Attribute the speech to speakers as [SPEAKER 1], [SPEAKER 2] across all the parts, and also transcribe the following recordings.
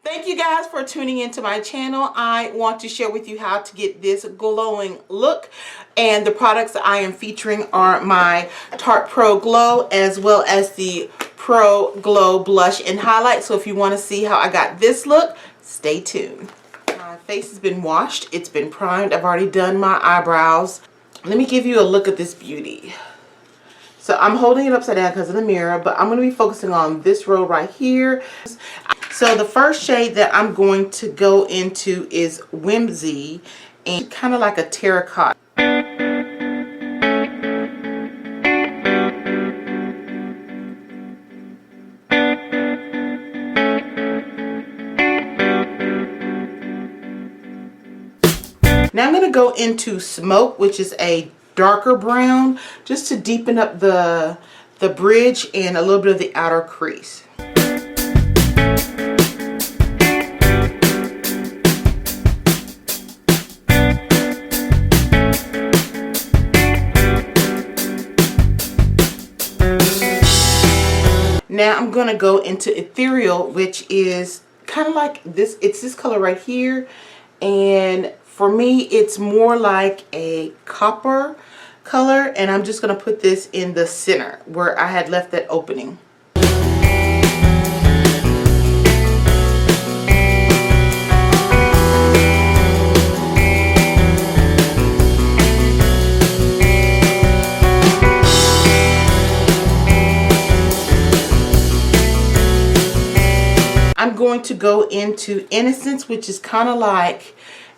[SPEAKER 1] Thank you guys for tuning into my channel. I want to share with you how to get this glowing look, and the products I am featuring are my Tarte Pro Glow as well as the Pro Glow blush and highlight. So if you want to see how I got this look, stay tuned. My face has been washed, it's been primed, I've already done my eyebrows. Let me give you a look at this beauty. So I'm holding it upside down because of the mirror, but I'm going to be focusing on this row right here. So the first shade that I'm going to go into is Whimsy, and kind of like a terracotta. Now I'm going to go into Smoke, which is a darker brown, just to deepen up the bridge and a little bit of the outer crease. Now I'm going to go into Ethereal, which is kind of like this. It's this color right here, and for me it's more like a copper color, and I'm just going to put this in the center where I had left that opening. I'm going to go into Innocence, which is kind of like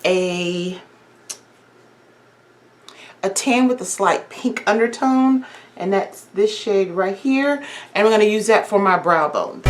[SPEAKER 1] a tan with a slight pink undertone, and that's this shade right here, and I'm going to use that for my brow bone.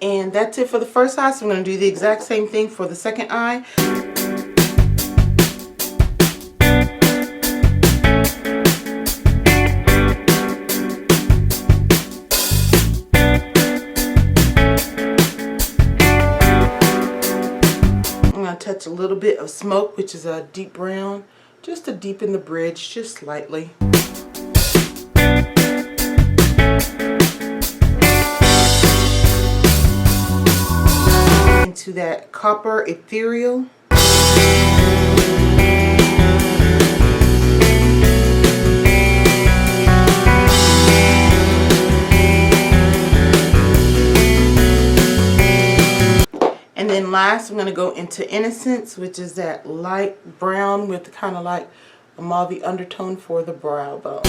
[SPEAKER 1] And that's it for the first eye, so I'm going to do the exact same thing for the second eye. Touch a little bit of Smoke, which is a deep brown, just to deepen the bridge just slightly. Into that Copper Ethereal. And then last, I'm going to go into Innocence, which is that light brown with kind of like a mauve undertone for the brow bone.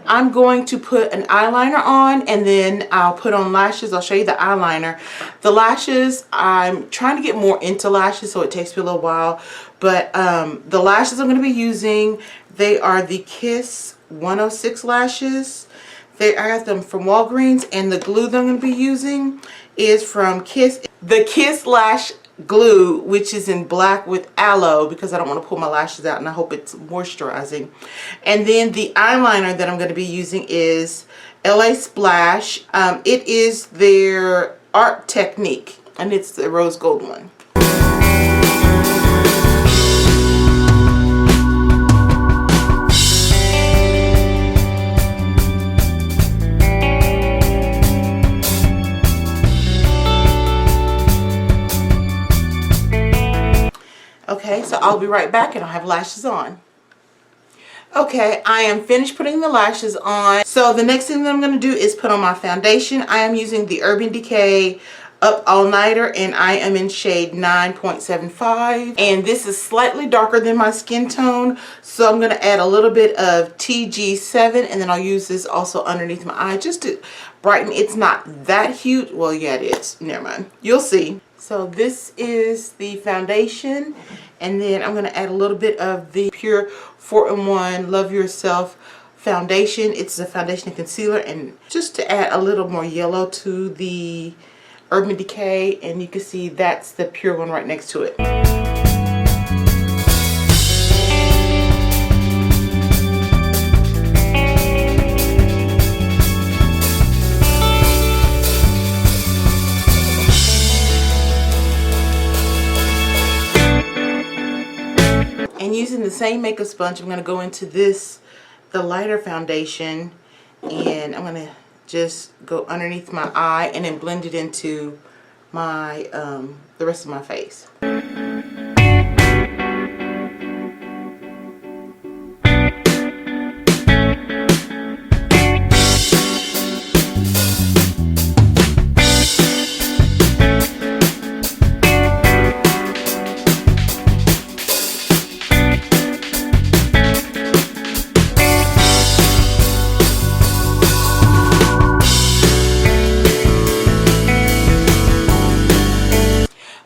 [SPEAKER 1] I'm going to put an eyeliner on, and then I'll put on lashes. I'll show you the eyeliner. The lashes, I'm trying to get more into lashes, so it takes me a little while. But the lashes I'm going to be using, they are the Kiss 106 lashes. I got them from Walgreens, and the glue that I'm going to be using is from Kiss. The Kiss Lash Glue, which is in black with aloe, because I don't want to pull my lashes out and I hope it's moisturizing. And then the eyeliner that I'm going to be using is LASplash. It is their Art Technique, and it's the rose gold one. Okay, so I'll be right back and I'll have lashes on. Okay, I am finished putting the lashes on. So the next thing that I'm going to do is put on my foundation. I am using the Urban Decay Up All Nighter, and I am in shade 9.75. And this is slightly darker than my skin tone, so I'm going to add a little bit of TG7, and then I'll use this also underneath my eye just to brighten. It's not that huge. Well, yeah, it is. Never mind. You'll see. So this is the foundation, and then I'm going to add a little bit of the Pure 4-in-1 Love Yourself foundation. It's a foundation and concealer, and just to add a little more yellow to the Urban Decay, and you can see that's the Pure one right next to it. using the same makeup sponge, I'm going to go into this, the lighter foundation, and I'm going to just go underneath my eye and then blend it into my the rest of my face.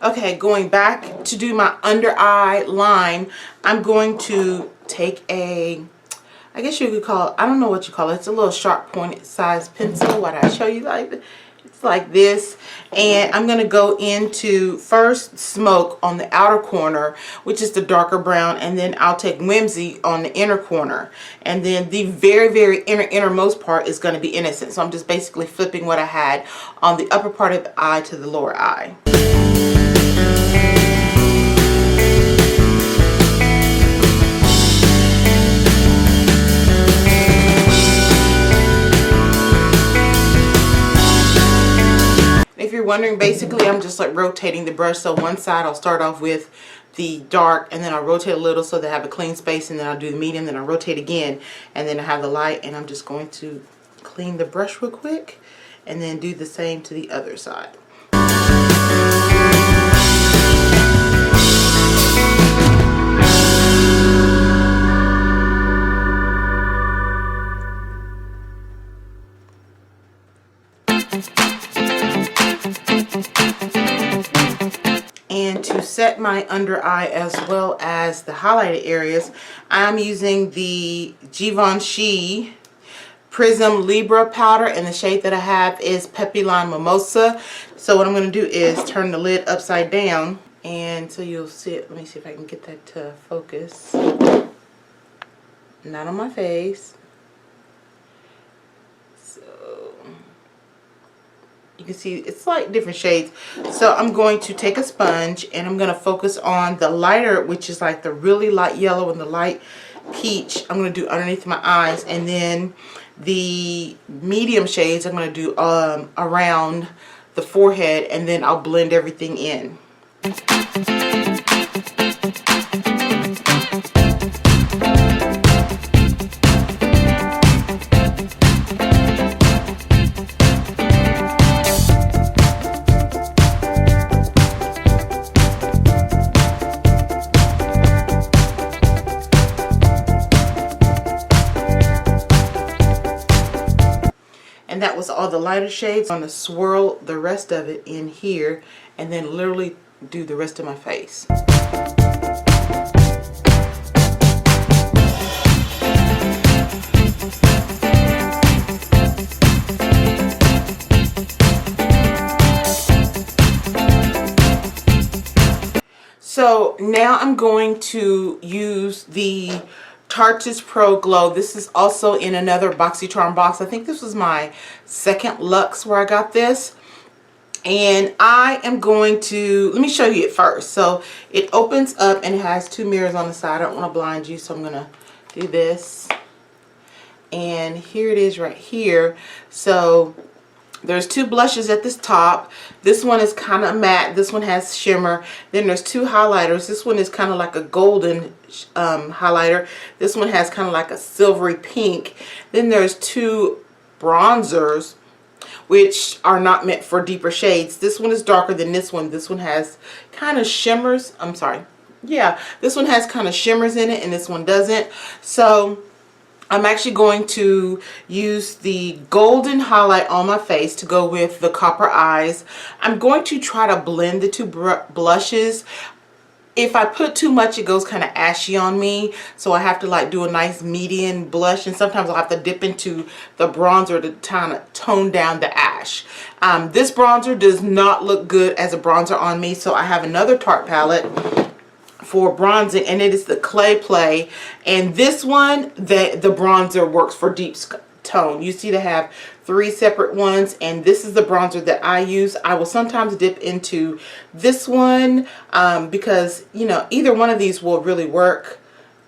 [SPEAKER 1] Okay, going back to do my under eye line, I'm going to take a, I guess you could call it, I don't know what you call it. It's a little sharp pointed size pencil. What I show you, like it's like this, and I'm going to go into first Smoke on the outer corner, which is the darker brown, and then I'll take Whimsy on the inner corner, and then the very innermost part is going to be Innocent. So I'm just basically flipping what I had on the upper part of the eye to the lower eye. If you're wondering, basically I'm just like rotating the brush. So one side I'll start off with the dark, and then I'll rotate a little so that I have a clean space, and then I'll do the medium, then I'll rotate again, and then I have the light, and I'm just going to clean the brush real quick and then do the same to the other side. And to set my under eye as well as the highlighted areas, I'm using the Givenchy Prisme Libre powder, and the shade that I have is Popeline Mimosa. So what I'm going to do is turn the lid upside down, and so you'll see it. Let me see if I can get that to focus. Not on my face. You can see it's like different shades. So I'm going to take a sponge and I'm going to focus on the lighter, which is like the really light yellow and the light peach. I'm going to do underneath my eyes, and then the medium shades I'm going to do around the forehead, and then I'll blend everything in. And that was all the lighter shades. I'm going to swirl the rest of it in here and then literally do the rest of my face. So now I'm going to use the Tarkus Pro Glow. This is also in another Boxy Charm box. I think this was my second Luxe where I got this. And I am going to, let me show you it first. So it opens up and it has two mirrors on the side. I don't want to blind you, so I'm going to do this. And here it is right here. So there's two blushes at this top. This one is kind of matte. This one has shimmer. Then there's two highlighters. This one is kind of like a golden highlighter. This one has kind of like a silvery pink. Then there's two bronzers, which are not meant for deeper shades. This one is darker than this one. This one has kind of shimmers. I'm sorry. Yeah, this one has kind of shimmers in it, and this one doesn't. So I'm actually going to use the golden highlight on my face to go with the copper eyes. I'm going to try to blend the two blushes. If I put too much, it goes kind of ashy on me, so I have to like do a nice medium blush, and sometimes I'll have to dip into the bronzer to kind of tone down the ash. This bronzer does not look good as a bronzer on me, so I have another Tarte palette for bronzing, and it is the Clay Play, and this one, the bronzer works for deep tone. You see they have three separate ones, and this is the bronzer that I use. I will sometimes dip into this one because, you know, either one of these will really work.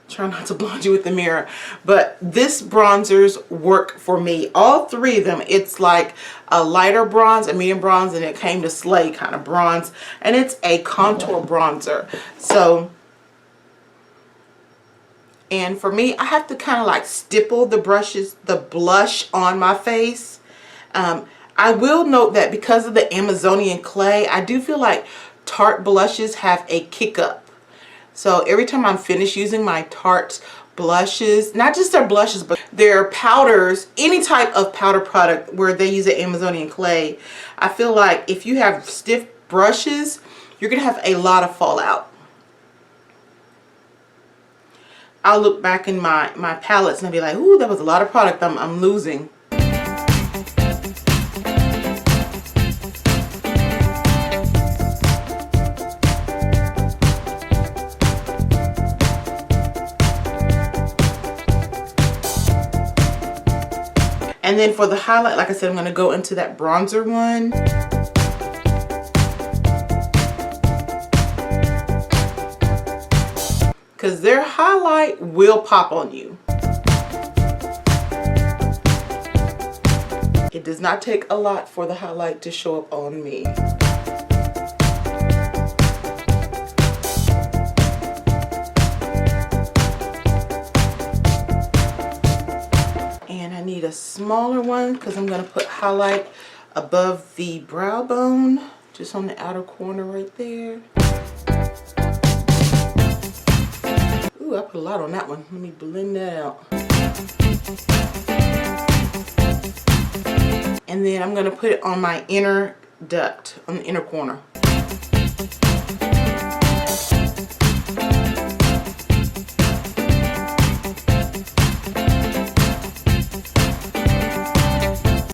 [SPEAKER 1] Try not to blind you with the mirror, but this bronzers work for me. All three of them. It's like a lighter bronze, a medium bronze, and it came to slay kind of bronze, and it's a contour bronzer. So, and for me, I have to kind of like stipple the blush on my face. I will note that because of the Amazonian clay, I do feel like Tarte blushes have a kick up. So every time I'm finished using my Tarte blushes, not just their blushes, but their powders, any type of powder product where they use the Amazonian clay, I feel like if you have stiff brushes, you're going to have a lot of fallout. I'll look back in my palettes and I'll be like, ooh, that was a lot of product I'm losing. And then for the highlight, like I said, I'm going to go into that bronzer one. Because their highlight will pop on you. It does not take a lot for the highlight to show up on me. And I need a smaller one because I'm going to put highlight above the brow bone, just on the outer corner right there. Ooh, I put a lot on that one. Let me blend that out. And then I'm going to put it on my inner duct, on the inner corner.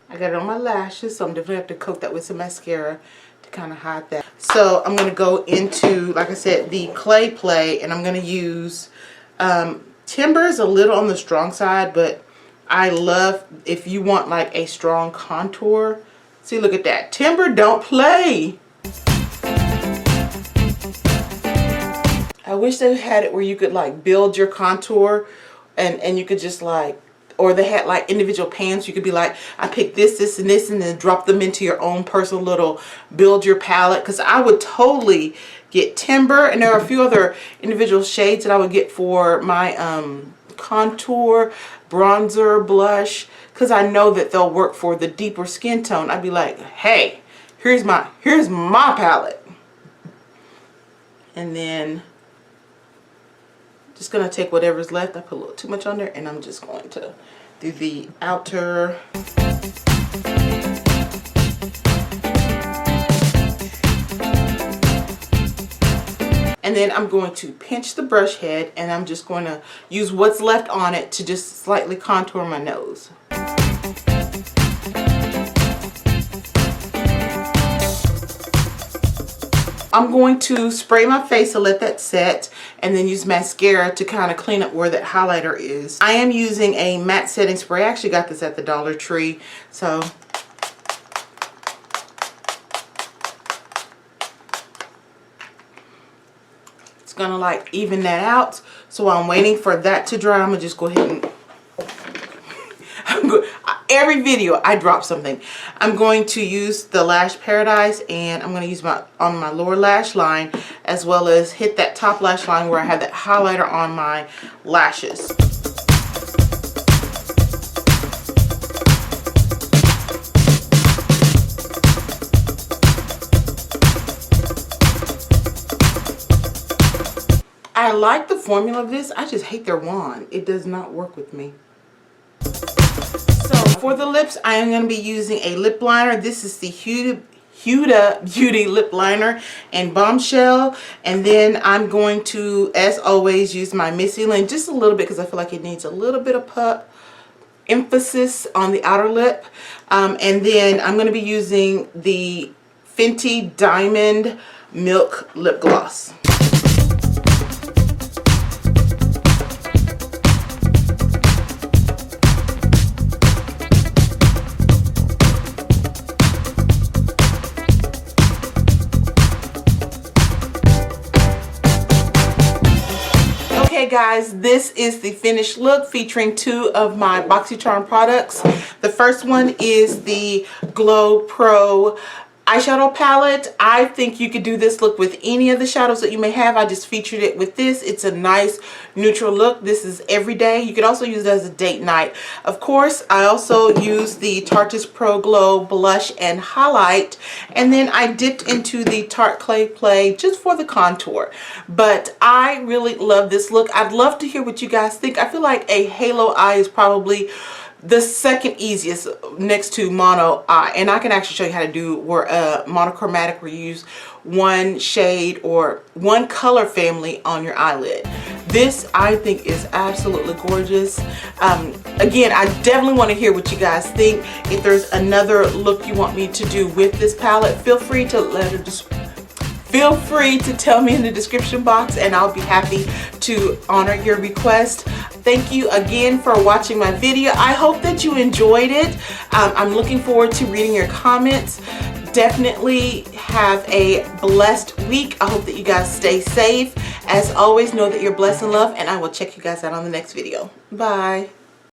[SPEAKER 1] I got it on my lashes, so I'm definitely have to coat that with some mascara to kind of hide that. So I'm going to go into, like I said, the clay play, and I'm going to use Timber is a little on the strong side, but I love if you want like a strong contour. See, look at that. Timber don't play. I wish they had it where you could like build your contour and you could just like, or they had like individual pans. You could be like, I picked this, this, and this, and then drop them into your own personal little build your palette. Because I would totally get Timber, and there are a few other individual shades that I would get for my contour, bronzer, blush, because I know that they'll work for the deeper skin tone. I'd be like, hey, here's my palette. And then just gonna take whatever's left. I put a little too much on there, and I'm just going to do the outer. And then I'm going to pinch the brush head, and I'm just going to use what's left on it to just slightly contour my nose. I'm going to spray my face to let that set, and then use mascara to kind of clean up where that highlighter is. I am using a matte setting spray. I actually got this at the Dollar Tree, so it's gonna like even that out. So while I'm waiting for that to dry, I'm gonna just go ahead and every video I drop something. I'm going to use the Lash Paradise, and I'm going to use on my lower lash line, as well as hit that top lash line where I have that highlighter on my lashes. I like the formula of this. I just hate their wand. It does not work with me. So for the lips, I am going to be using a lip liner. This is the Huda Beauty lip liner in Bombshell. And then I'm going to, as always, use my Missy Lynn just a little bit because I feel like it needs a little bit of emphasis on the outer lip. And then I'm going to be using the Fenty Diamond Milk Lip Gloss. Okay guys, this is the finished look featuring two of my Boxy Charm products. The first one is the Glow Pro eyeshadow palette. I think you could do this look with any of the shadows that you may have. I just featured it with this. It's a nice neutral look. This is everyday. You could also use it as a date night. Of course, I also use the Tarkus Pro Glow blush and highlight, and then I dipped into the Tarte Clay Play just for the contour. But I really love this look. I'd love to hear what you guys think. I feel like a halo eye is probably the second easiest next to mono eye, and I can actually show you how to do monochromatic, where you use one shade or one color family on your eyelid. This I think is absolutely gorgeous. Again, I definitely want to hear what you guys think. If there's another look you want me to do with this palette, feel free to tell me in the description box, and I'll be happy to honor your request. Thank you again for watching my video. I hope that you enjoyed it. I'm looking forward to reading your comments. Definitely have a blessed week. I hope that you guys stay safe. As always, know that you're blessed and loved, and I will check you guys out on the next video. Bye.